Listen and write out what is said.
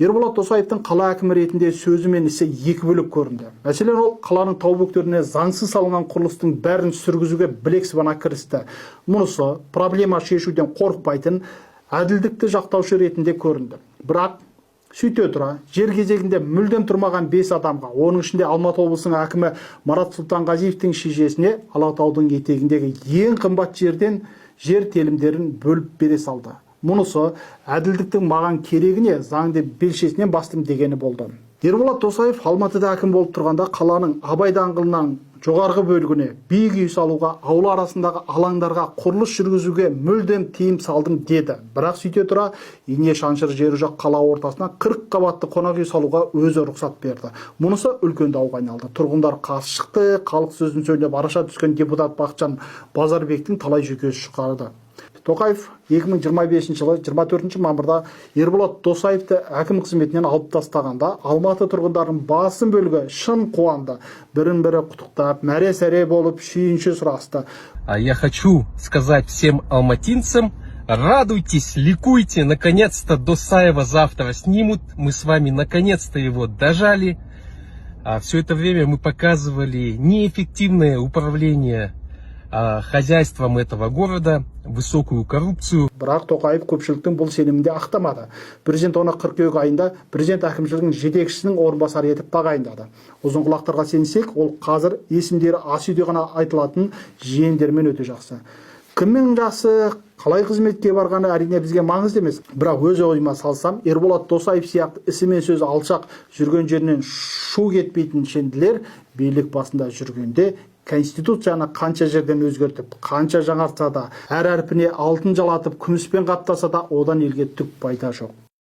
Ерболат Досаевтың қала әкімі ретінде сөзі мен ісі екі бөлек көрінді. Мәселен, ол қаланың тау бөктеріне заңсыз салынған құрылыстың бәрін сүргізуге білек сыбана кірісті. Мұнысы проблема шешуден қорықпайтын, әділдікті жақтаушы ретінде көрінді. Бірақ сөйте тұра, жер кезегінде мүлдем тұрмаған 5 адамға, оның ішінде Алматы облысының әкімі Марат Сұлтанғазиевтің шешесіне Алатаудың етегіндегі ең қымбат жерден жер телімдерін бөліп бере салды. Мұнысы әділдіктің маған керегіне заңды белшесінен бастым дегені болды. Ерболат Досаев Алматыда әкім болып тұрғанда қаланың Абай даңғылынан жоғарғы бөлігіне биік үй салуға, аула арасындағы алаңдарға құрылыс жүргізуге мүлдем тыйым салдым деді. Бірақ сөйте тұра, ине шаншыр жері жоқ қала ортасына 40 қабатты қонақ үй салуға өзі рұқсат берді. Мұнысы үлкен дауға айналды. Тұрғындар қарсы шықты, халық сөзін сөйлеп араша түскен депутат Бақытжан Базарбектің талай жүйкесі шығарды. Тоқаев 2025 жылы 24 мамырда Ерболат Досаевты әкім қызметінен алып тастағанда Алматы тұрғындарының басым бөлігі шын қуанды. Бірін-бірі құттықтап, мәре-сәре болып сүйінші сұрасты. Я хочу сказать всем алматинцам: радуйтесь, ликуйте, наконец-то Досаева завтра снимут. Мы с вами наконец-то его дожали. Все это время мы показывали неэффективное управление хозяйством этого города, высокую коррупцию. Бірақ Тоқаев көпшіліктің бұл сенімінде ақтамады. Президент оны қыркүйек айында президент әкімшілігінің жетекшісінің орынбасары етіп тағайындады. Ұзын құлақтарға сенсек, ол қазір есімдері ас үйде ғана айтылатын жиендермен өте жақсы. Кімнің жақсы, қалай қызметке барғаны әрине бізге маңызды емес. Бірақ өз ойыма салсам, Ерболат Досаев сияқты ісі мен сөзі алшақ жүрген жерінен шу кетпейтін шенділер билік басында жүргенде Конституцияны қанша жерден өзгертіп, қанша жаңартса да, әр әрпіне алтын жалатып, күміспен қаптаса да, одан елге түк пайда жоқ.